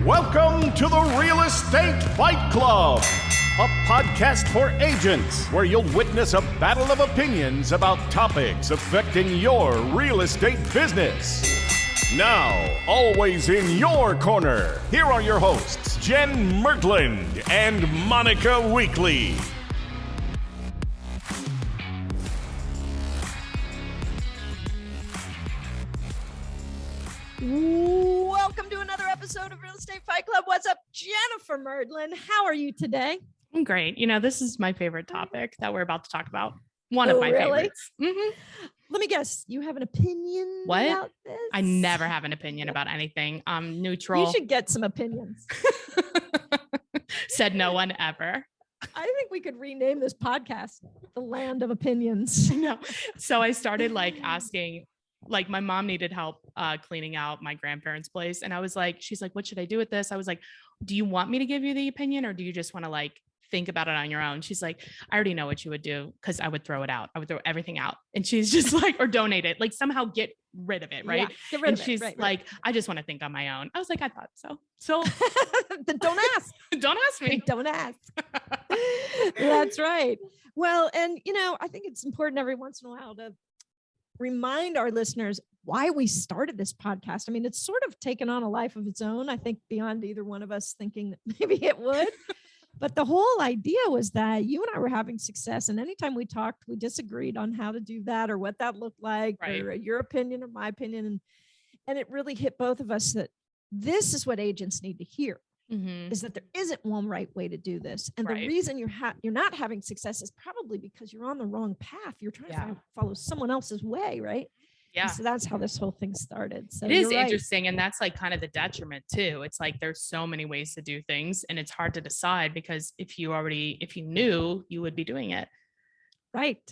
Welcome to the Real Estate Fight Club, a podcast for agents where you'll witness a battle of opinions about topics affecting your real estate business. Now, always in your corner, here are your hosts, Jen Mertland and Monica Weekly. Welcome to another episode of Real Estate Fight Club. What's up, Jennifer Merdlin? How are you today? I'm great. You know, this is my favorite topic that we're about to talk about. One of my favorites. Mm-hmm. Let me guess. You have an opinion about this? I never have an opinion about anything. I'm neutral. You should get some opinions. Said no one ever. I think we could rename this podcast The Land of Opinions. No. So I started asking, my mom needed help cleaning out my grandparents' place. And I was like, she's like, what should I do with this? I was like, do you want me to give you the opinion or do you just want to think about it on your own? She's like, I already know what you would do because I would throw it out. I would throw everything out. And she's just or donate it, somehow get rid of it. Right. Yeah, get rid and of she's it. Right. I just want to think on my own. I was like, I thought so. So then don't ask. Don't ask me. Don't ask. That's right. Well, and I think it's important every once in a while to remind our listeners why we started this podcast. I mean, it's sort of taken on a life of its own, I think, beyond either one of us thinking that maybe it would. But the whole idea was that you and I were having success. And anytime we talked, we disagreed on how to do that or what that looked like, right, or your opinion or my opinion. And it really hit both of us that this is what agents need to hear. Mm-hmm. Is that there isn't one right way to do this. And the reason you're not having success is probably because you're on the wrong path. You're trying to follow someone else's way, right? Yeah. And so that's how this whole thing started. So it is interesting. And that's kind of the detriment too. It's there's so many ways to do things and it's hard to decide because if you knew, you would be doing it. Right.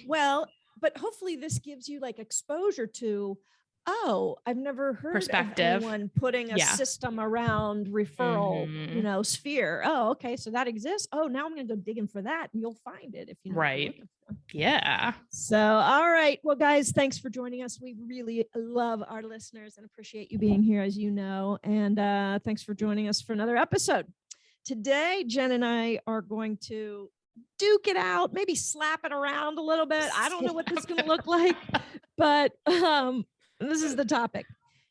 Well, but hopefully this gives you exposure to, I've never heard of anyone putting a system around referral, sphere. Oh, okay. So that exists. Oh, now I'm going to go digging for that and you'll find it if you know. Right. Yeah. So, all right. Well, guys, thanks for joining us. We really love our listeners and appreciate you being here, as you know, and thanks for joining us for another episode. Today, Jen and I are going to duke it out, maybe slap it around a little bit. I don't know what this is going to look like, but this is the topic.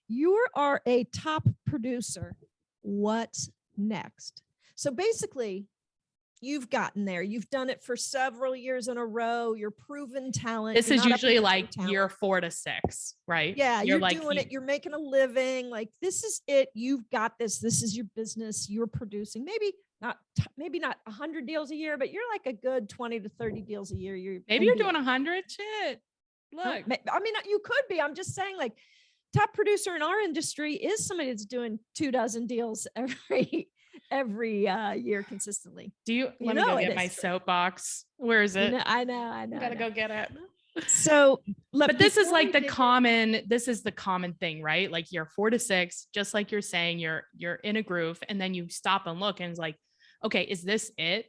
You are a top producer. What's next? So basically, you've gotten there. You've done it for several years in a row. You're proven talent. This is usually year 4 to 6, right? Yeah, you're doing it. You're making a living. This is it. You've got this. This is your business. You're producing. Maybe not 100 deals a year, but you're a good 20 to 30 deals a year. You're doing 100. Shit. Look, I mean, you could be. I'm just saying, top producer in our industry is somebody that's doing 24 deals every year consistently. Do you let me go get my soapbox? Where is it? I know. Gotta go get it. So, but this is the common thing, right? Year 4 to 6, just like you're saying, you're in a groove, and then you stop and look, and it's okay, is this it?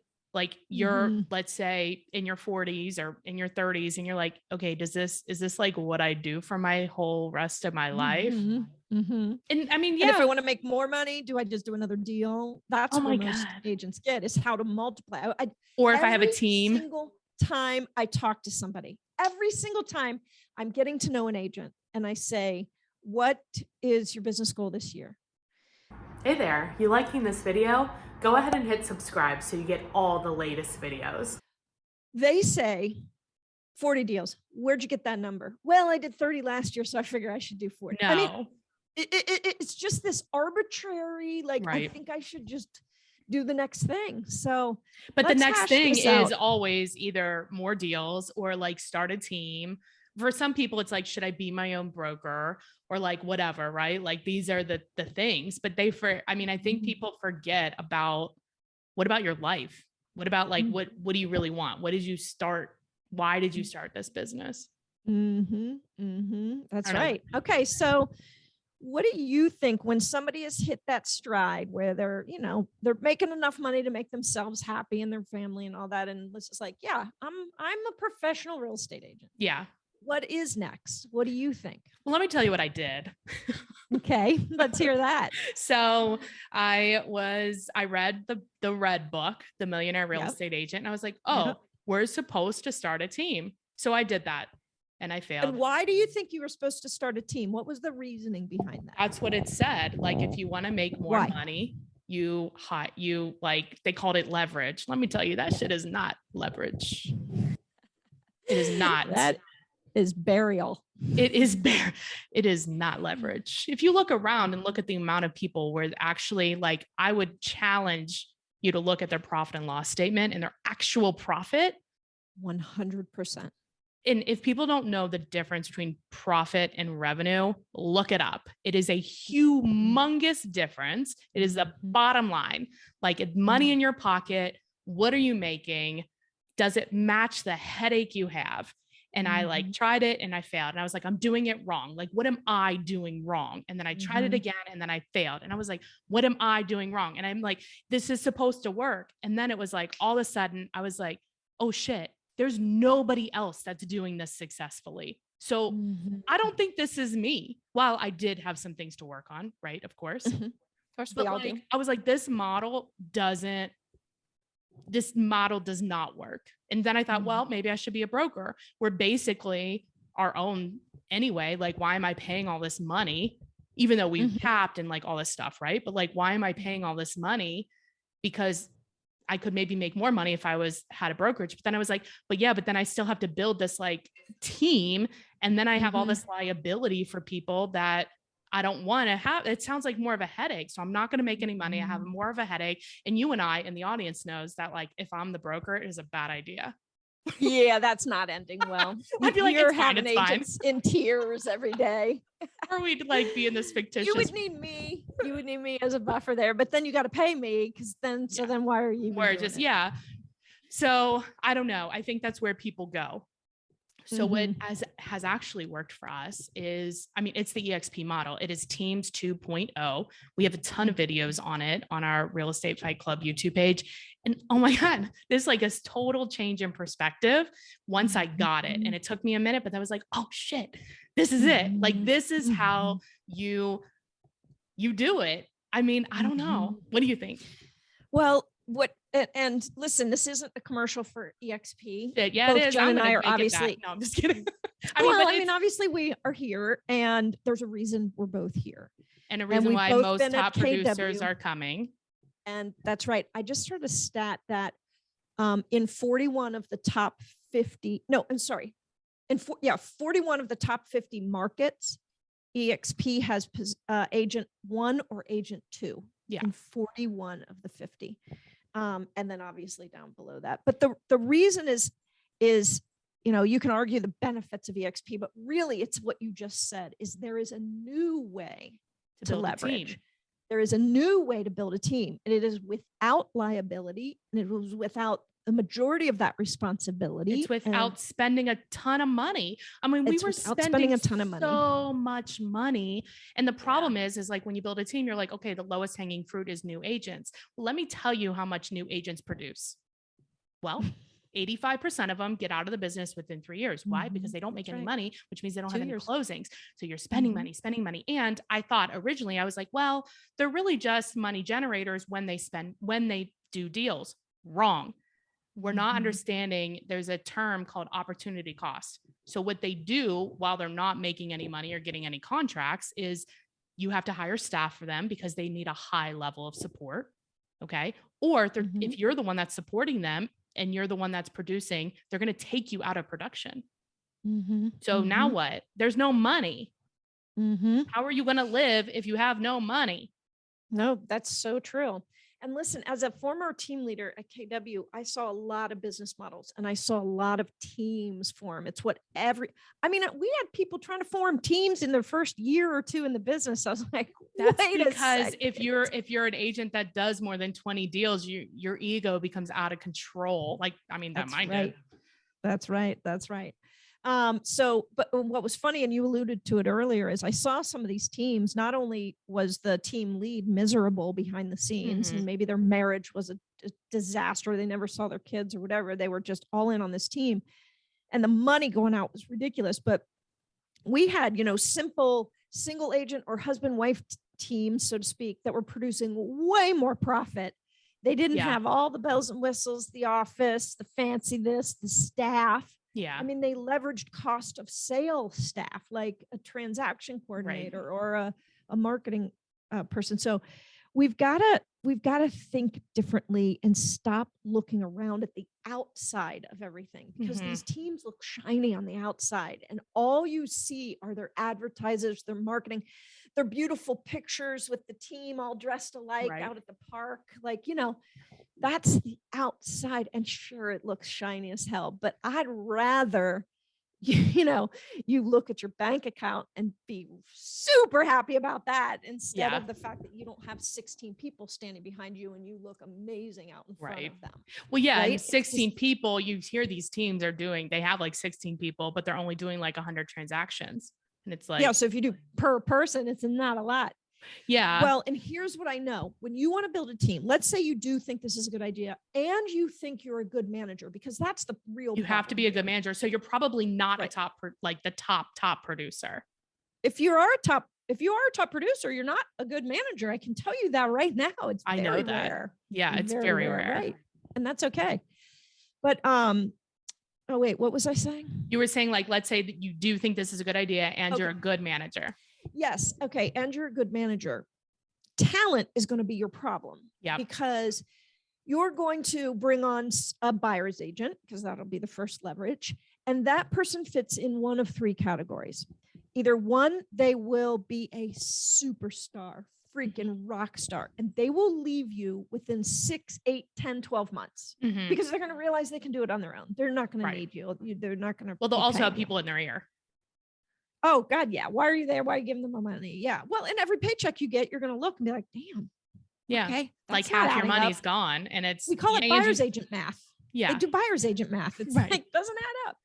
You're, let's say, in your 40s or in your 30s, and you're okay, is this what I do for my whole rest of my life? Mm-hmm. And I mean, and if I want to make more money, do I just do another deal? That's what most agents get, is how to multiply. Or if I have a team. Every single time I talk to somebody, every single time I'm getting to know an agent, and I say, what is your business goal this year? Hey there, you liking this video? Go ahead and hit subscribe so you get all the latest videos. They say 40 deals. Where'd you get that number? Well, I did 30 last year, so I figure I should do 40. No. I mean, it's just this arbitrary, I think I should just do the next thing. So, but the next thing is always either more deals or start a team. For some people, it's should I be my own broker or whatever, right? These are the things, but I think people forget about, what about your life? What about what do you really want? What did you start? Why did you start this business? That's right. Okay. So what do you think when somebody has hit that stride where they're making enough money to make themselves happy and their family and all that? And it's just I'm a professional real estate agent. Yeah. what is next? What do you think? Well, let me tell you what I did. Okay, let's hear that. So I read the Red book, The Millionaire Real Yep. Estate Agent. And I was like, Yep. we're supposed to start a team. So I did that and I failed. And why do you think you were supposed to start a team? What was the reasoning behind that? That's what it said. Like, if you want to make more Why? money, you like, they called it leverage. Let me tell you, that shit is not leverage. It is not. That is burial. It is not leverage. If you look around and look at the amount of people where actually, like, I would challenge you to look at their profit and loss statement and their actual profit. 100%. And if people don't know the difference between profit and revenue, look it up. It is a humongous difference. It is the bottom line. Like, it's money in your pocket. What are you making? Does it match the headache you have? And I like tried it and I failed. And I was like, I'm doing it wrong. Like, what am I doing wrong? And then I tried it again and then I failed. And I was like, what am I doing wrong? And I'm like, this is supposed to work. And then it was like, all of a sudden I was like, oh shit, there's nobody else that's doing this successfully. So I don't think this is me. While I did have some things to work on, right? Of course. Of course, we But all like, do. I was like, this model does not work. And then I thought, well, maybe I should be a broker. We're basically our own anyway. Like, why am I paying all this money? Even though we capped and like all this stuff, right? But like, why am I paying all this money? Because I could maybe make more money if I had a brokerage. But then I was like, but then I still have to build this like team. And then I have all this liability for people that I don't want to have. It sounds like more of a headache. So I'm not going to make any money. I have more of a headache. And you and I and the audience knows that, like, if I'm the broker, it is a bad idea. Yeah, that's not ending well. I feel like you're it's fine, having it's fine. agents in tears every day. Or we'd like be in this fictitious. You would need me. You would need me as a buffer there, but then you got to pay me because then. So then why are you? Or just So I don't know. I think that's where people go. So what has actually worked for us is, I mean, it's the EXP model. It is Teams 2.0. We have a ton of videos on it on our Real Estate Fight Club YouTube page. And oh my God, this like a total change in perspective once I got it. And it took me a minute, but I was like, oh shit, this is it. Like, this is how you do it. I mean, I don't know. What do you think? Well, and listen, this isn't a commercial for EXP. Yeah, Both it is. Jen I'm and I gonna are make it obviously. that. No, I'm just kidding. I mean, obviously we are here, and there's a reason we're both here, and a reason why both most been at top producers KW. are coming. And that's right. I just heard a stat that in 41 of the top 50. No, I'm sorry. 41 of the top 50 markets, EXP has agent 1 or agent 2. Yeah. In 41 of the 50. And then obviously down below that. But the reason is, you know, you can argue the benefits of EXP, but really it's what you just said, is there is a new way to leverage. There is a new way to build a team, and it is without liability, and it was without the majority of that responsibility. It's without spending a ton of money. I mean, we were spending a ton of money. So much money. And the problem is like, when you build a team, you're like, okay, the lowest hanging fruit is new agents. Well, let me tell you how much new agents produce. Well, 85% of them get out of the business within 3 years. Why? Because they don't make any money, which means they don't have any closings. So you're spending money. And I thought originally, I was like, well, they're really just money generators when they do deals. Wrong. We're not understanding there's a term called opportunity cost. So what they do while they're not making any money or getting any contracts is you have to hire staff for them because they need a high level of support. Okay. Or if you're the one that's supporting them and you're the one that's producing, they're going to take you out of production. So now what? There's no money. How are you going to live if you have no money? No, that's so true. And listen, as a former team leader at KW, I saw a lot of business models and I saw a lot of teams form. It's what we had people trying to form teams in their first year or two in the business. I was like, that's because if you're an agent that does more than 20 deals, your ego becomes out of control. Like, I mean, that mine did. That's right. But what was funny, and you alluded to it earlier, is I saw some of these teams, not only was the team lead miserable behind the scenes and maybe their marriage was a disaster, they never saw their kids or whatever, they were just all in on this team. and the money going out was ridiculous. But we had, simple single agent or husband wife teams, so to speak, that were producing way more profit. They didn't have all the bells and whistles, the office, the fancy this, the staff. Yeah. I mean, they leveraged cost of sale staff, like a transaction coordinator or a marketing person. So we've got to think differently and stop looking around at the outside of everything, because these teams look shiny on the outside, and all you see are their advertisers, their marketing, their beautiful pictures with the team all dressed alike out at the park. Like, that's the outside, and sure, it looks shiny as hell, but I'd rather you look at your bank account and be super happy about that, instead of the fact that you don't have 16 people standing behind you and you look amazing out in front of them. Well, yeah. And 16 people, you hear these teams are doing, they have like 16 people, but they're only doing like 100 transactions. And it's like, so if you do per person, it's not a lot. Yeah. Well, and here's what I know. When you want to build a team, let's say you do think this is a good idea and you think you're a good manager, because that's the real You have to be a good manager. So you're probably not a top, like the top producer. If you are a top producer, you're not a good manager. I can tell you that right now. It's I know that. rare. Yeah, it's very rare. Right. And that's okay. But oh wait, what was I saying? You were saying, like, let's say that you do think this is a good idea and you're a good manager. Yes. Okay. And you're a good manager. Talent is going to be your problem. Yeah. Because you're going to bring on a buyer's agent, because that'll be the first leverage. And that person fits in one of three categories. Either one, they will be a superstar, freaking rock star, and they will leave you within 6, 8, 10, 12 months because they're going to realize they can do it on their own. They're not going to need you. They're not going to. Well, they'll also have people in their ear. Oh God. Yeah. Why are you there? Why are you giving them more money? Yeah. Well, and every paycheck you get, you're going to look and be like, damn. Yeah. Okay. Like half your money's gone, and we call it buyer's agent math. Yeah. They do buyer's agent math. It's like, doesn't add up.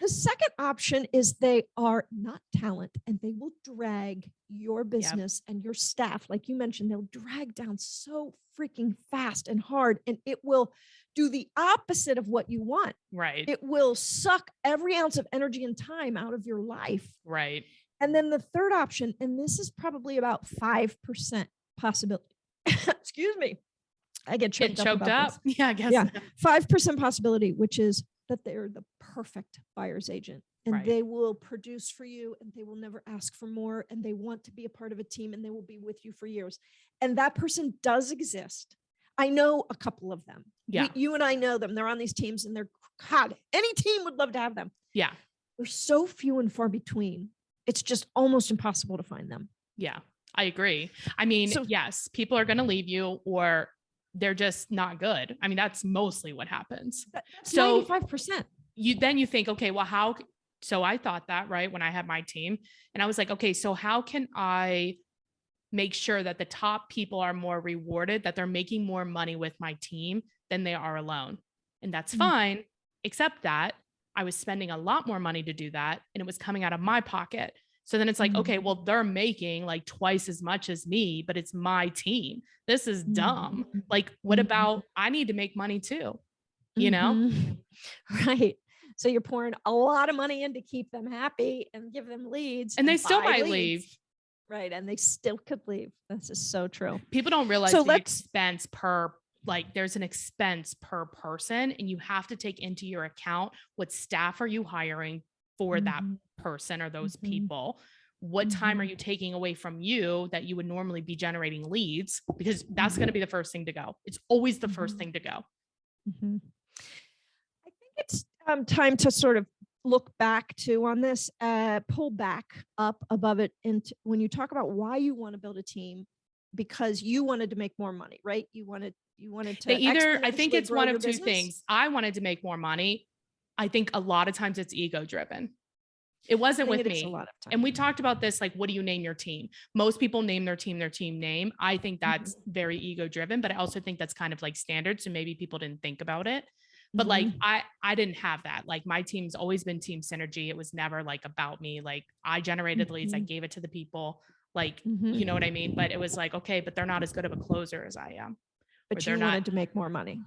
The second option is they are not talent, and they will drag your business and your staff. Like you mentioned, they'll drag down so freaking fast and hard, and it will do the opposite of what you want. Right. It will suck every ounce of energy and time out of your life. Right. And then the third option, and this is probably about 5% possibility. Excuse me. I get choked up. Yeah, I guess. Yeah. 5% possibility, which is that they're the perfect buyer's agent, and they will produce for you, and they will never ask for more, and they want to be a part of a team, and they will be with you for years. And that person does exist. I know a couple of them. Yeah. You and I know them. They're on these teams, and God, any team would love to have them. Yeah. They're so few and far between. It's just almost impossible to find them. Yeah, I agree. I mean, yes, people are going to leave you, or they're just not good. I mean, that's mostly what happens. That's 95%. You think, okay, well, so I thought that, right, when I had my team, and I was like, okay, so how can I make sure that the top people are more rewarded, that they're making more money with my team than they are alone? And that's fine, except that I was spending a lot more money to do that, and it was coming out of my pocket. So then it's like, okay, well, they're making like twice as much as me, but it's my team. This is dumb. Like, what about, I need to make money too, you know? Right. So you're pouring a lot of money in to keep them happy and give them leads. And they still might leave. Right. And they still could leave. This is so true. People don't realize the expense there's an expense per person, and you have to take into your account what staff are you hiring for that person or those people. What time are you taking away from you that you would normally be generating leads? Because that's going to be the first thing to go. It's always the first thing to go. I think it's time to sort of look back to on this, pull back up above it. And when you talk about why you want to build a team, because you wanted to make more money, right? You wanted to I think it's one of two things. I wanted to make more money. I think a lot of times it's ego driven. It wasn't with me. And we talked about this, like, what do you name your team? Most people name their team name. I think that's very ego driven, but I also think that's kind of like standard. So maybe people didn't think about it, but like, I didn't have that. Like, my team's always been team synergy. It was never like about me. Like, I generated leads. I gave it to the people, like, you know what I mean? But it was like, okay, but they're not as good of a closer as I am. But you wanted to make more money.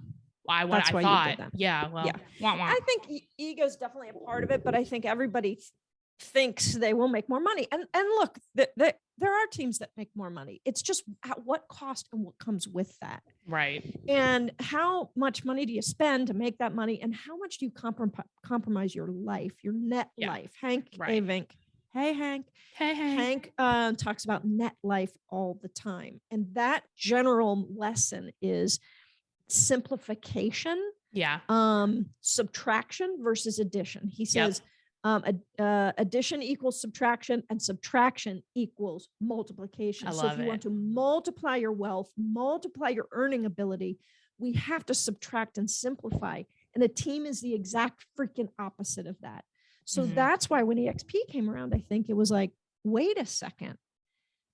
That's why you did thought. that. Yeah. Well, Yeah. wah, wah. I think ego is definitely a part of it, but I think everybody thinks they will make more money. And look, there are teams that make more money. It's just at what cost and what comes with that. Right. And how much money do you spend to make that money? And how much do you compromise your life, your net life? Hank Right. Avink. Hey, Hank. Hey, Hank talks about net life all the time. And that general lesson is simplification, Yeah. subtraction versus addition. He says, addition equals subtraction and subtraction equals multiplication. So if you want to multiply your wealth, multiply your earning ability, we have to subtract and simplify. And a team is the exact freaking opposite of that. So that's why when EXP came around, I think it was like, wait a second,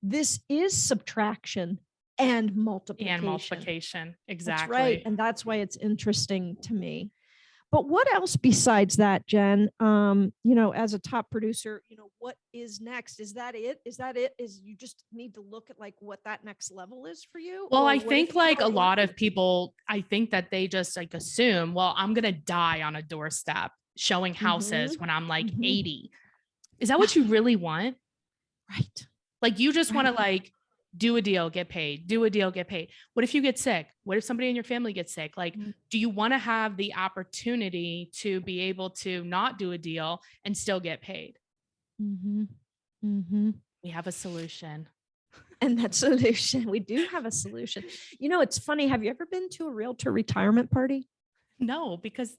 this is subtraction and multiplication. Exactly. That's right. And that's why it's interesting to me. But what else besides that, Jen? As a top producer, what is next? Is that it? Is you just need to look at like what that next level is for you? Well, I think like a lot of people, I think that they just like assume, well, I'm going to die on a doorstep showing houses when I'm like 80. Is that what you really want? Right. Like you just want to like do a deal, get paid, do a deal, get paid. What if you get sick? What if somebody in your family gets sick? Like, do you want to have the opportunity to be able to not do a deal and still get paid? We have a solution. And that solution, we do have a solution. It's funny. Have you ever been to a realtor retirement party? No, because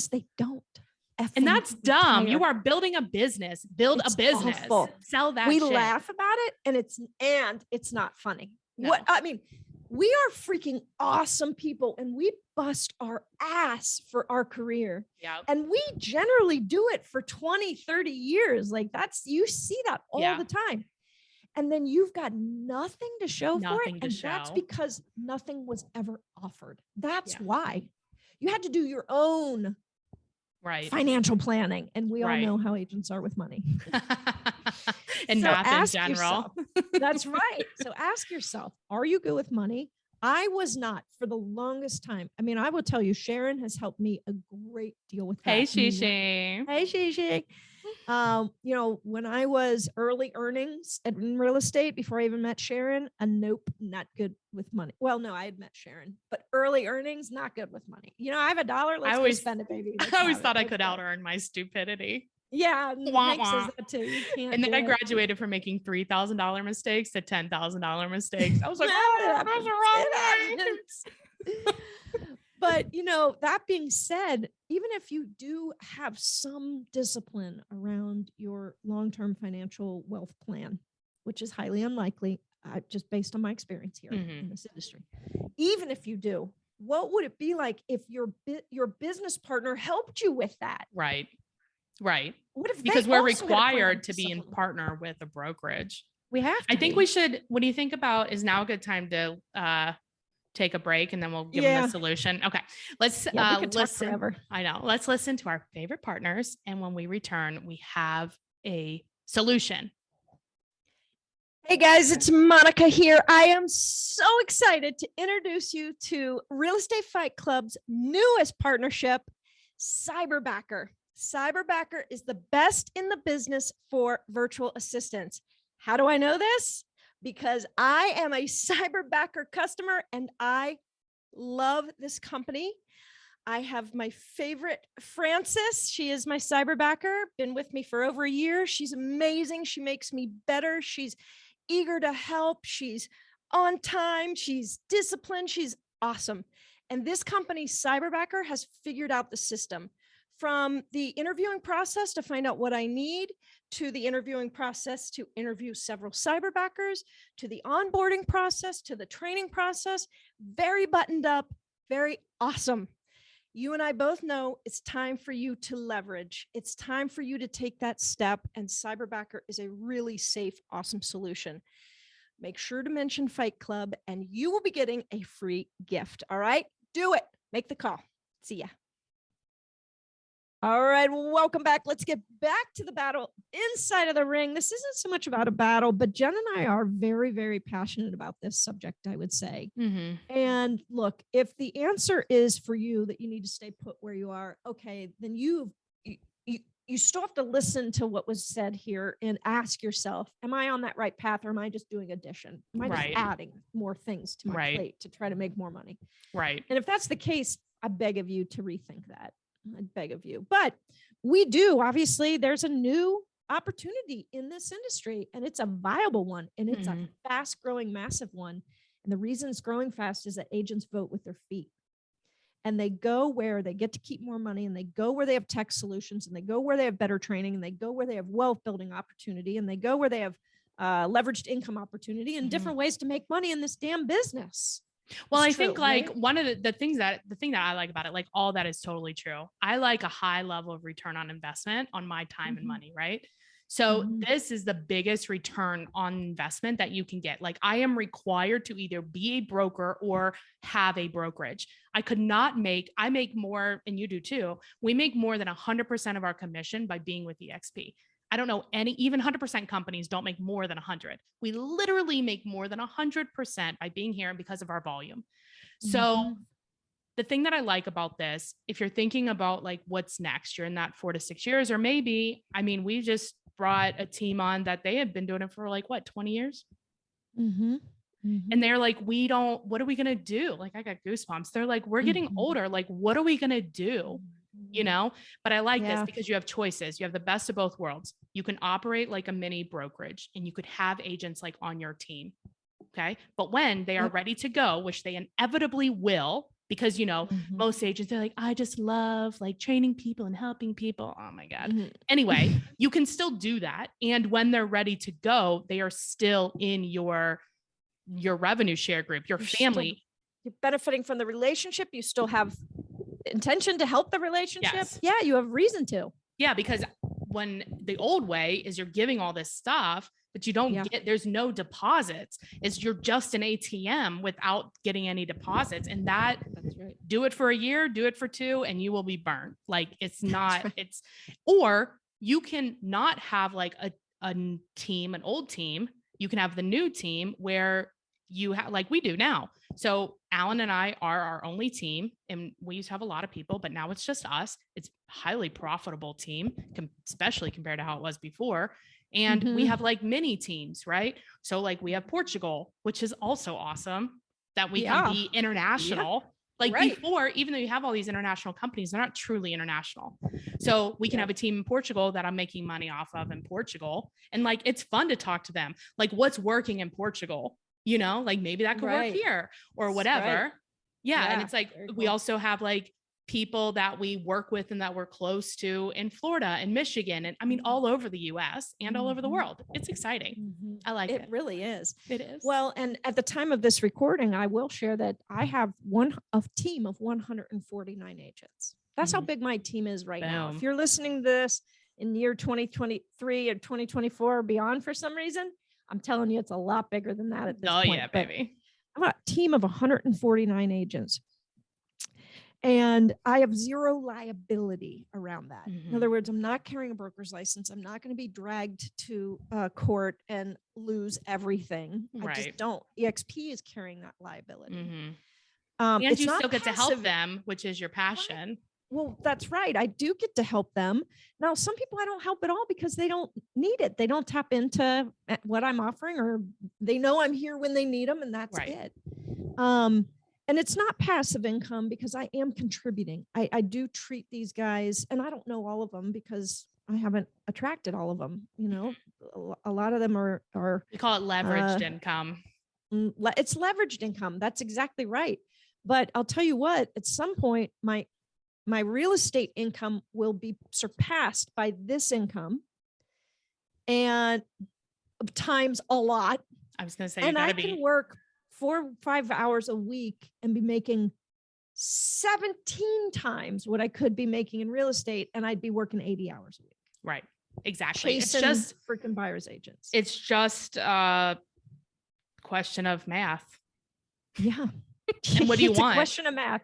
they don't. And that's dumb. You are building a business. Build a business. Awful. Sell that. We shit. laugh about it, and it's not funny. No. We are freaking awesome people, and we bust our ass for our career. Yeah. And we generally do it for 20, 30 years. Like you see that all the time. And then you've got nothing to show for it. And that's because nothing was ever offered. That's why you had to do your own financial planning. And we all know how agents are with money. And so math in general. That's right. So ask yourself, are you good with money? I was not for the longest time. I mean, I will tell you, Sharon has helped me a great deal with that. Hey, Shishi. Hey, Shishi. When I was early earnings in real estate before I even met Sharon, nope, not good with money. Well, no, I had met Sharon, but early earnings, not good with money. I have $1. Let's go spend it, baby. I always thought I could out earn my stupidity. Yeah, Hank says that too. You can't. And then I graduated from making $3,000 mistakes to $10,000 mistakes. I was like, those are wrong. But that being said, even if you do have some discipline around your long-term financial wealth plan, which is highly unlikely, just based on my experience here in this industry, even if you do, what would it be like if your business partner helped you with that? Right. What if because we're required to be in partner with a brokerage? We have to. I think we should. What do you think about? Is now a good time to take a break and then we'll give them the solution? Okay, let's listen. Forever. I know. Let's listen to our favorite partners, and when we return, we have a solution. Hey guys, it's Monica here. I am so excited to introduce you to Real Estate Fight Club's newest partnership, Cyberbacker. Cyberbacker is the best in the business for virtual assistants. How do I know this? Because I am a Cyberbacker customer and I love this company. I have my favorite, Frances. She is my Cyberbacker, been with me for over a year. She's amazing. She makes me better. She's eager to help. She's on time. She's disciplined. She's awesome. And this company, Cyberbacker, has figured out the system. From the interviewing process to find out what I need, to the interviewing process to interview several Cyberbackers, to the onboarding process, to the training process, very buttoned up, very awesome. You and I both know it's time for you to leverage. It's time for you to take that step, and Cyberbacker is a really safe, awesome solution. Make sure to mention Fight Club and you will be getting a free gift. All right, do it. Make the call. See ya. All right, welcome back. Let's get back to the battle inside of the ring. This isn't so much about a battle, but Jen and I are very, very passionate about this subject, I would say. And look, if the answer is for you that you need to stay put where you are, okay, then you still have to listen to what was said here and ask yourself, am I on that right path, or am I just doing addition? Am I just adding more things to my plate to try to make more money? Right. And if that's the case, I beg of you to rethink that. I beg of you. But we do, obviously, there's a new opportunity in this industry, and it's a viable one, and it's a fast growing, massive one. And the reason it's growing fast is that agents vote with their feet. And they go where they get to keep more money, and they go where they have tech solutions, and they go where they have better training, and they go where they have wealth building opportunity, and they go where they have leveraged income opportunity and different ways to make money in this damn business. Well, I think like one of the thing that I like about it, like all that is totally true. I like a high level of return on investment on my time and money, right? So this is the biggest return on investment that you can get. Like I am required to either be a broker or have a brokerage. I make more, and you do too. We make more than 100% of our commission by being with EXP. I don't know even 100% companies don't make more than 100. We literally make more than 100% by being here and because of our volume. So the thing that I like about this, if you're thinking about like what's next, you're in that 4 to 6 years, or maybe, I mean, we just brought a team on that they have been doing it for like 20 years. And they're like, what are we going to do? Like, I got goosebumps. They're like, we're getting older. Like, what are we going to do? You know, but I like this because you have choices. You have the best of both worlds. You can operate like a mini brokerage, and you could have agents like on your team. Okay. But when they are ready to go, which they inevitably will, because, you know, most agents are like, I just love like training people and helping people. Oh my God. Anyway, you can still do that. And when they're ready to go, they are still in your revenue share group, your family. You're benefiting from the relationship. You still have intention to help the relationship. Yes. Yeah, you have reason to. Yeah, because when the old way is you're giving all this stuff, but you don't there's no deposits. You're just an ATM without getting any deposits. And that's right. Do it for a year, do it for 2, and you will be burnt. Like it's not, or you can not have like a team, an old team. You can have the new team where you have, like we do now. So Alan and I are our only team, and we used to have a lot of people, but now it's just us. It's a highly profitable team, especially compared to how it was before. And we have like mini teams, right? So like we have Portugal, which is also awesome that we can be international. Like before, even though you have all these international companies, they're not truly international. So we can have a team in Portugal that I'm making money off of in Portugal. And like, it's fun to talk to them. Like what's working in Portugal, you know, like maybe that could work here or whatever. Yeah. And it's like, we also have like people that we work with and that we're close to in Florida and Michigan. And I mean, all over the US and all over the world. It's exciting. I like it. It really is. It is. Well, and at the time of this recording, I will share that I have a team of 149 agents. That's how big my team is right now. If you're listening to this in year 2023 or 2024 or beyond for some reason, I'm telling you, it's a lot bigger than that at this point. Oh yeah, baby. I'm a team of 149 agents. And I have zero liability around that. In other words, I'm not carrying a broker's license. I'm not going to be dragged to court and lose everything. I just don't. EXP is carrying that liability. And you still get to help them, which is your passion. Well, that's right. I do get to help them. Now, some people I don't help at all because they don't need it. They don't tap into what I'm offering, or they know I'm here when they need them, and that's it. And it's not passive income because I am contributing. I do treat these guys, and I don't know all of them because I haven't attracted all of them. You know, a lot of them are we call it leveraged income. It's leveraged income. That's exactly right. But I'll tell you what, at some point, my real estate income will be surpassed by this income, and times a lot. I was going to say, and I can work 4 or 5 hours a week and be making 17 times what I could be making in real estate, and I'd be working 80 hours a week. Right. Exactly. Chasing it's just freaking buyer's agents. It's just a question of math. Yeah. And what do you it's want? A question of math.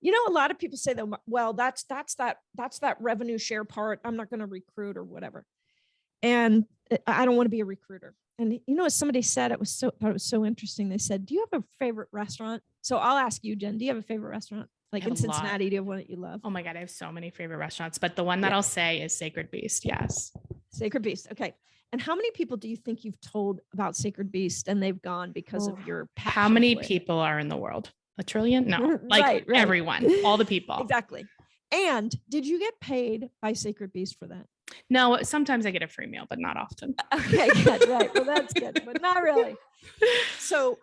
A lot of people say that, well, that's that revenue share part. I'm not going to recruit or whatever. And I don't want to be a recruiter. And as somebody said, I thought it was so interesting. They said, do you have a favorite restaurant? So I'll ask you, Jen, do you have a favorite restaurant? Like in Cincinnati, do you have one that you love? Oh my God, I have so many favorite restaurants, but the one that I'll say is Sacred Beast. Yes. Sacred Beast. Okay. And how many people do you think you've told about Sacred Beast and they've gone because of your passion? How many people are in the world? A trillion? No, like right. Everyone, all the people. Exactly. And did you get paid by Sacred Beast for that? No, sometimes I get a free meal, but not often. Okay, good. Right. Well, that's good, but not really. So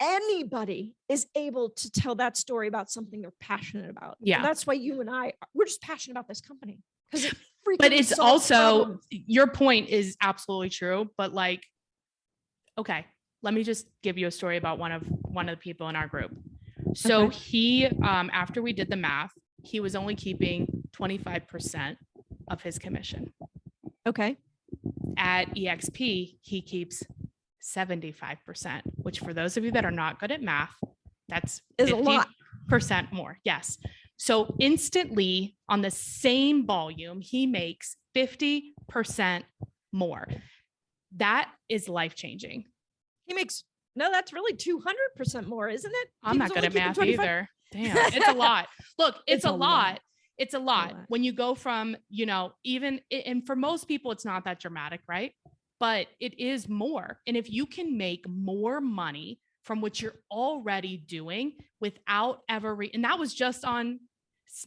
anybody is able to tell that story about something they're passionate about. Yeah. And that's why you and we're just passionate about this company. Because but it's also, your point is absolutely true. But like, okay, let me just give you a story about one of the people in our group. So he, after we did the math, he was only keeping 25% of his commission. Okay. At EXP, he keeps 75%, which for those of you that are not good at math, that's 50% more. Yes. So instantly on the same volume, he makes 50% more. That is life-changing. That's really 200% more, isn't it? I'm not good at math either. Damn, it's a lot. Look, it's a lot. It's a lot when you go from, and for most people, it's not that dramatic, right? But it is more. And if you can make more money from what you're already doing without ever, and that was just on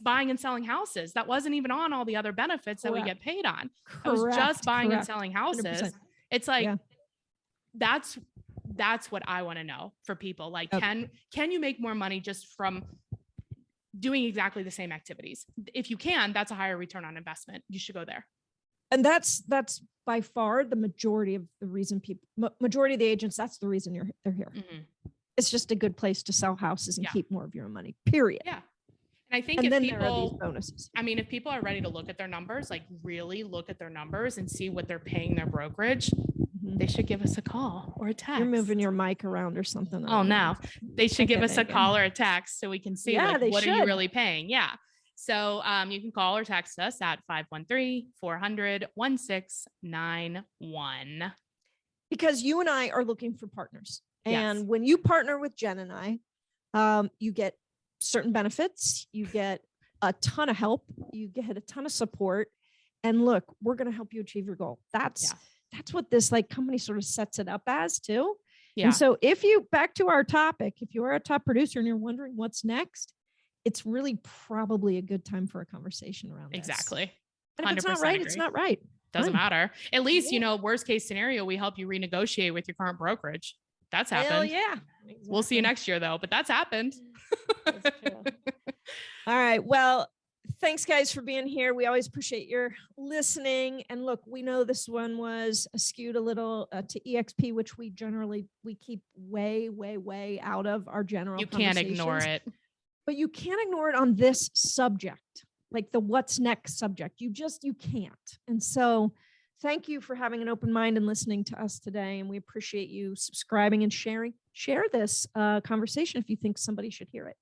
buying and selling houses. That wasn't even on all the other benefits that we get paid on. It was just buying and selling houses. 100%. It's like, that's what I want to know for people. Like, can you make more money just from doing exactly the same activities? If you can, that's a higher return on investment. You should go there. And that's by far the majority of the reason majority of the agents, that's the reason they're here. Mm-hmm. It's just a good place to sell houses and keep more of your own money, period. Yeah. And I think then there are these bonuses. I mean, if people are ready to look at their numbers, like really look at their numbers and see what they're paying their brokerage, they should give us a call or a text. You're moving your mic around or something. Oh, no. They should give us a call or a text so we can see what are you really paying? Yeah. So you can call or text us at 513-400-1691. Because you and I are looking for partners. And Yes. when you partner with Jen and I, you get certain benefits, you get a ton of help, you get a ton of support. And look, we're going to help you achieve your goal. That's what this company sort of sets it up as too. Yeah. And so back to our topic, if you are a top producer and you're wondering what's next, it's really probably a good time for a conversation around this. Exactly. And if it's not right, it's not right. Doesn't matter. At least, worst case scenario, we help you renegotiate with your current brokerage. That's happened. Hell yeah. Exactly. We'll see you next year though, but that's happened. That's true. All right. Well, thanks guys for being here. We always appreciate your listening. And look, we know this one was skewed a little to EXP, which we keep way, way, way out of our general. You can't ignore it. But you can't ignore it on this subject, like the what's next subject. You can't. And so thank you for having an open mind and listening to us today. And we appreciate you subscribing and sharing. Share this conversation if you think somebody should hear it.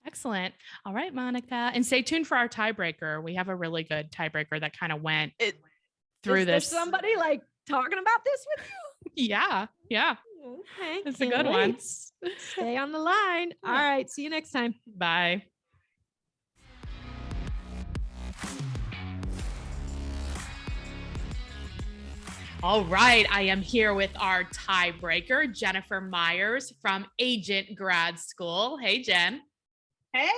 Excellent. All right, Monica. And stay tuned for our tiebreaker. We have a really good tiebreaker that kind of went through this. Is there somebody talking about this with you? Yeah. Yeah. Okay. It's a good one. Stay on the line. All right. See you next time. Bye. All right. I am here with our tiebreaker, Jennifer Myers from Agent Grad School. Hey, Jen. Hey,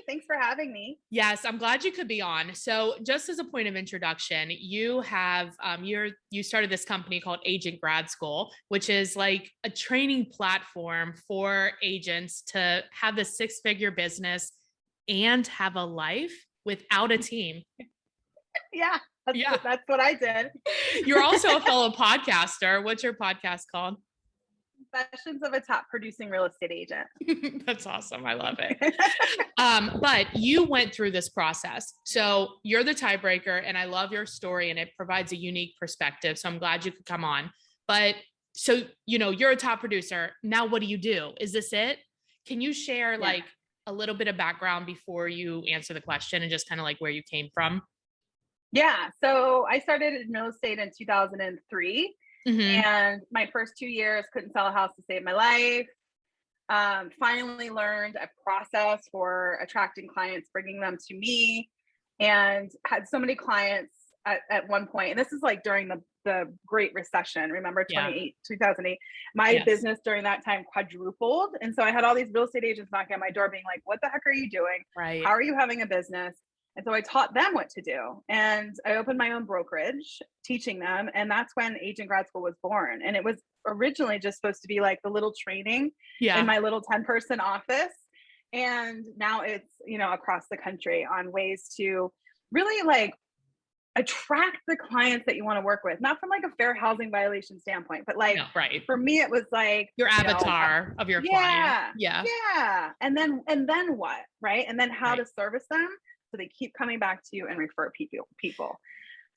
thanks for having me. Yes, I'm glad you could be on. So just as a point of introduction, you have, you started this company called Agent Grad School, which is like a training platform for agents to have a 6-figure business and have a life without a team. Yeah, that's what I did. You're also a fellow podcaster. What's your podcast called? Confessions of a Top Producing Real Estate Agent. That's awesome. I love it. But you went through this process. So you're the tiebreaker and I love your story and it provides a unique perspective. So I'm glad you could come on. But so, you're a top producer. Now, what do you do? Is this it? Can you share a little bit of background before you answer the question and just kind of like where you came from? Yeah. So I started in real estate in 2003. Mm-hmm. And my first 2 years couldn't sell a house to save my life. Finally learned a process for attracting clients, bringing them to me, and had so many clients at one point. And this is like during the Great Recession. Remember 2008? My business during that time quadrupled. And so I had all these real estate agents knocking on my door being like, what the heck are you doing? Right. How are you having a business? And so I taught them what to do. And I opened my own brokerage, teaching them. And that's when Agent Grad School was born. And it was originally just supposed to be like the little training in my little 10-person office. And now it's, across the country on ways to really like attract the clients that you want to work with, not from like a fair housing violation standpoint, but like, for me, it was like your avatar of your client. Yeah. And then what? Right. And then how to service them so they keep coming back to you and refer people.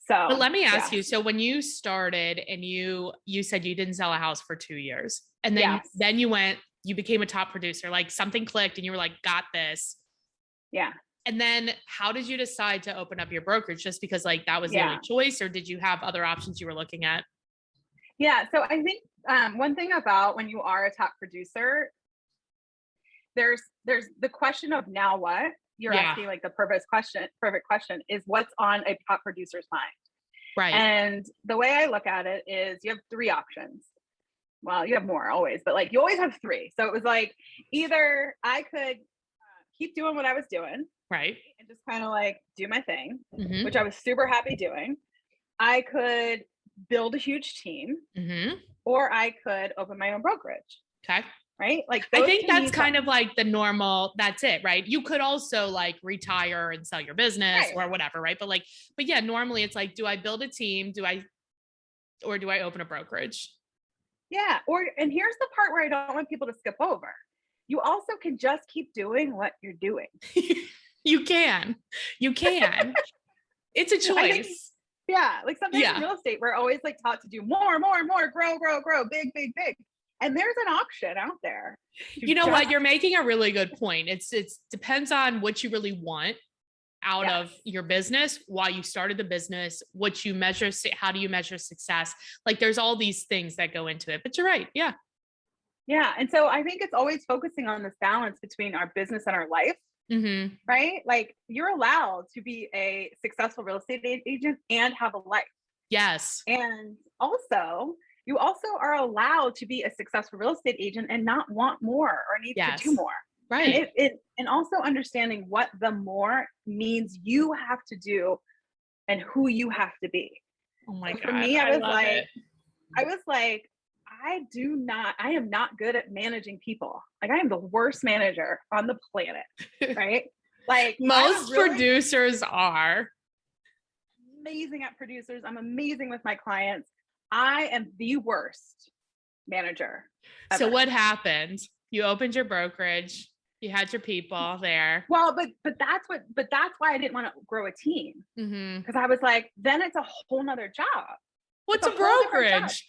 So, but let me ask you, so when you started and you said you didn't sell a house for 2 years, and then you became a top producer, like something clicked and you were like, got this. Yeah. And then how did you decide to open up your brokerage? Just because like that was the only choice, or did you have other options you were looking at? Yeah. So I think one thing about when you are a top producer, there's the question of now what? You're asking like the perfect question is what's on a top producer's mind. Right. And the way I look at it is you have 3 options. Well, you have more always, but like you always have 3. So it was like either I could keep doing what I was doing. Right. And just kind of like do my thing, mm-hmm. which I was super happy doing. I could build a huge team, mm-hmm. or I could open my own brokerage. Okay. Right. Like I think that's kind of like the normal, that's it. Right. You could also like retire and sell your business or whatever. Right. But yeah, normally it's like, do I build a team? Do I open a brokerage? Yeah. And here's the part where I don't want people to skip over. You also can just keep doing what you're doing. You can. It's a choice. Like sometimes in real estate, we're always like taught to do more, grow, big. And there's an option out there. You know what? You're making a really good point. It's depends on what you really want out of your business, why you started the business, what you measure, how do you measure success? Like there's all these things that go into it, but you're right. Yeah. Yeah. And so I think it's always focusing on this balance between our business and our life. Mm-hmm. Right? Like you're allowed to be a successful real estate agent and have a life. Yes. And also, you also are allowed to be a successful real estate agent and not want more or need to do more. Right. And also understanding what the more means you have to do and who you have to be. Oh my God. For me, I was like, I am not good at managing people. Like I am the worst manager on the planet. Right. Like most producers are amazing at producers. I'm amazing with my clients. I am the worst manager ever. So what happened? You opened your brokerage. You had your people there. Well, but that's why I didn't want to grow a team. Because I was like, then it's a whole nother job. What's a brokerage?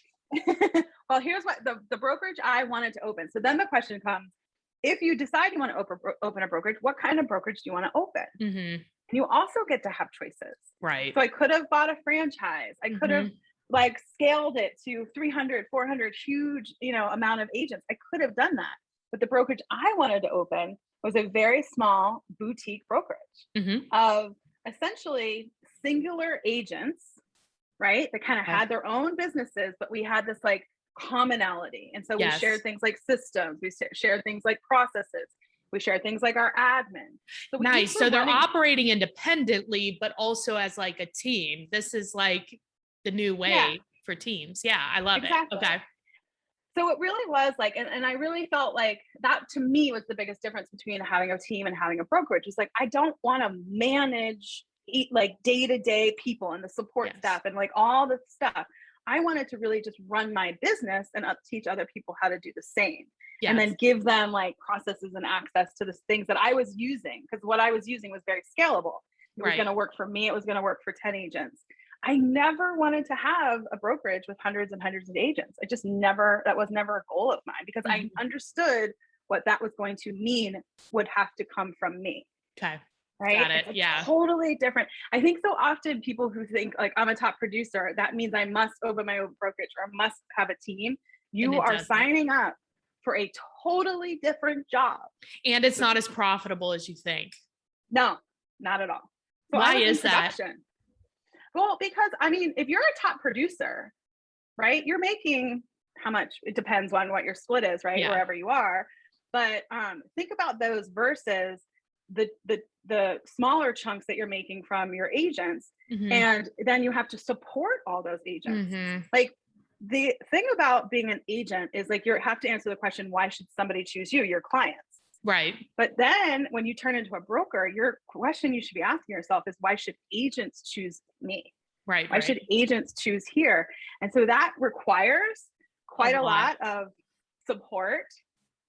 Well, here's what the brokerage I wanted to open. So then the question comes, if you decide you want to open a brokerage, what kind of brokerage do you want to open? Mm-hmm. And you also get to have choices. Right. So I could have bought a franchise. I could have like scaled it to 300, 400, huge, amount of agents. I could have done that. But the brokerage I wanted to open was a very small boutique brokerage of essentially singular agents, right? That kind of had their own businesses, but we had this like commonality. And so we shared things like systems, we shared things like processes, we shared things like our admin. So nice. So they're operating independently, but also as like a team. This is like the new way for teams. Yeah, I love it. Okay. So it really was like, and I really felt like that to me was the biggest difference between having a team and having a brokerage. It's like, I don't want to manage like day-to-day people and the support staff and like all the stuff. I wanted to really just run my business and teach other people how to do the same. Yes. And then give them like processes and access to the things that I was using. Because what I was using was very scalable. It was going to work for me. It was going to work for 10 agents. I never wanted to have a brokerage with hundreds and hundreds of agents. That was never a goal of mine because I understood what that was going to mean would have to come from me. Okay. Right. Got it. It's Yeah. totally different. I think so often people who think like I'm a top producer, that means I must open my own brokerage or I must have a team. You are doesn't. signing up for a totally different job. And it's not as profitable as you think. No, not at all. So Why is that? Well, because I mean, if you're a top producer, right, you're making how much? It depends on what your split is, right? Yeah. Wherever you are. But think about those versus the smaller chunks that you're making from your agents. Mhm. And then you have to support all those agents. Mhm. Like the thing about being an agent is like you have to answer the question, why should somebody choose you, your clients? Right. But then when you turn into a broker, your question you should be asking yourself is, why should agents choose me? Right. Why should agents choose here? And so that requires quite a lot of support.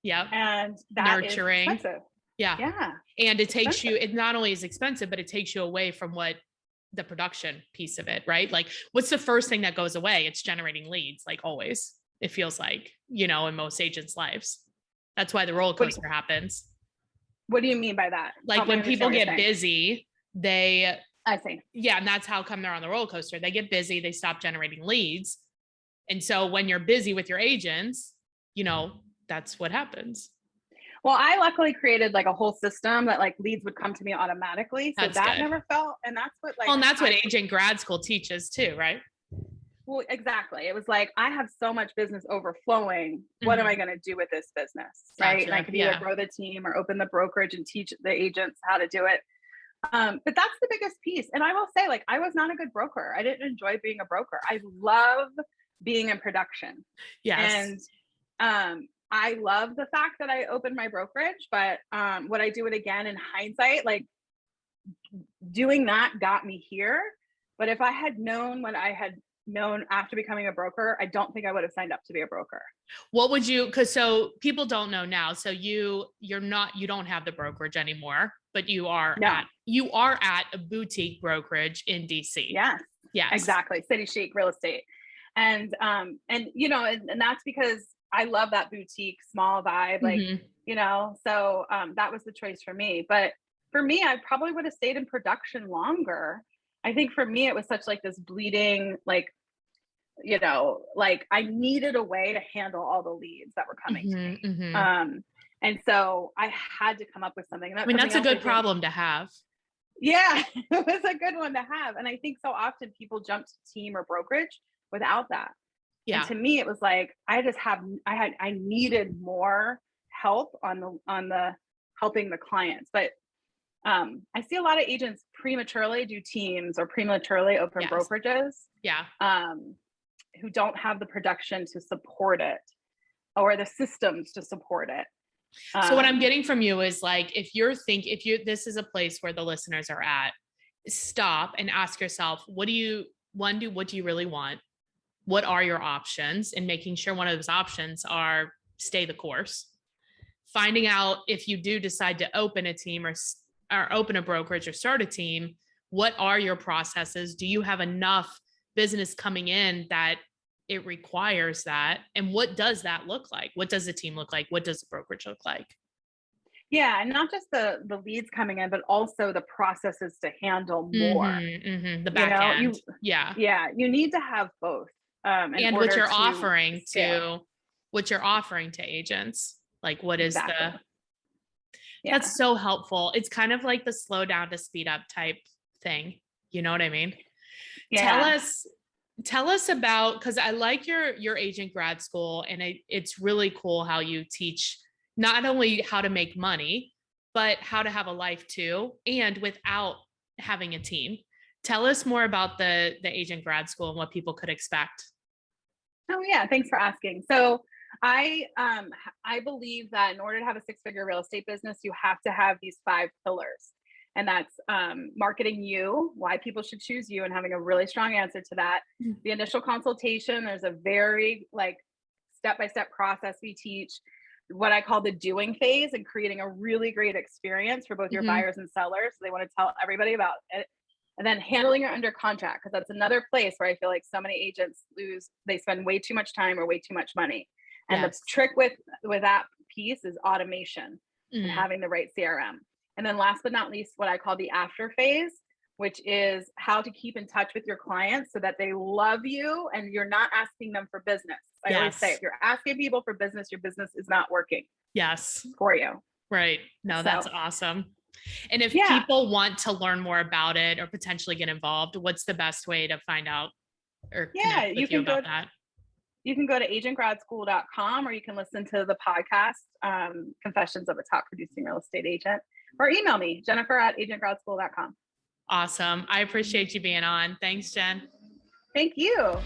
Yep. And that nurturing. is expensive. Yeah. Yeah. And it takes you, it not only is expensive, but it takes you away from what the production piece of it, right? Like what's the first thing that goes away? It's generating leads, like always, it feels like, you know, in most agents' lives. That's why the roller coaster happens. What do you mean by that? Like when people get busy, I see. Yeah. And that's how come they're on the roller coaster. They get busy, they stop generating leads. And so when you're busy with your agents, you know, that's what happens. Well, I luckily created like a whole system that like leads would come to me automatically. So That's that good. never felt, and that's what like, well, and that's what agent grad school teaches too, right? Well, exactly. It was like, I have so much business overflowing. What am I going to do with this business? Right. Gotcha. And I could either grow the team or open the brokerage and teach the agents how to do it. But that's the biggest piece. And I will say, like, I was not a good broker. I didn't enjoy being a broker. I love being in production. Yes. And I love the fact that I opened my brokerage, but would I do it again in hindsight? Like doing that got me here. But if I had known what I had known after becoming a broker, I don't think I would have signed up to be a broker. What would you, because so people don't know now. So you don't have the brokerage anymore, but you are at a boutique brokerage in DC. Yes. Yes. Exactly. City chic real estate. And you know, and that's because I love that boutique small vibe, like, you know, so that was the choice for me. But for me, I probably would have stayed in production longer. I think for me, it was such like this bleeding, like, you know, like I needed a way to handle all the leads that were coming to me. And so I had to come up with something. I mean, that's a good problem to have. Yeah, it was a good one to have. And I think so often people jump to team or brokerage without that. Yeah. And to me, it was like, I needed more help on the helping the clients. But I see a lot of agents prematurely do teams or prematurely open brokerages. Yeah. Who don't have the production to support it or the systems to support it. So what I'm getting from you is like, this is a place where the listeners are at, stop and ask yourself, what do you really want? What are your options? And making sure one of those options are stay the course. Finding out if you do decide to open a team or open a brokerage or start a team, what are your processes? Do you have enough business coming in that it requires that? And what does that look like? What does the team look like? What does the brokerage look like? Yeah. And not just the leads coming in, but also the processes to handle more. The back end. Yeah. You need to have both. And what you're offering to agents. Like what is that's so helpful. It's kind of like the slow down to speed up type thing. You know what I mean? Yeah. Tell us about, because I like your agent grad school, and it's really cool how you teach not only how to make money, but how to have a life too, and without having a team. Tell us more about the agent grad school and what people could expect. Oh yeah, thanks for asking. So I believe that in order to have a 6-figure real estate business, you have to have these 5 pillars. And that's marketing you, why people should choose you, and having a really strong answer to that. The initial consultation, there's a very like step-by-step process we teach, what I call the doing phase, and creating a really great experience for both your buyers and sellers. So they want to tell everybody about it. And then handling it under contract, because that's another place where I feel like so many agents they spend way too much time or way too much money. And the trick with that piece is automation and Mm. having the right CRM. And then last but not least, what I call the after phase, which is how to keep in touch with your clients so that they love you and you're not asking them for business. I always say, Yes. if you're asking people for business, your business is not working Yes. for you. Right. No, So, that's awesome. And if yeah. people want to learn more about it or potentially get involved, what's the best way to find out or connect with you about that? You can go to agentgradschool.com, or you can listen to the podcast, Confessions of a Top Producing Real Estate Agent, or email me, Jennifer@agentgradschool.com. Awesome. I appreciate you being on. Thanks, Jen. Thank you.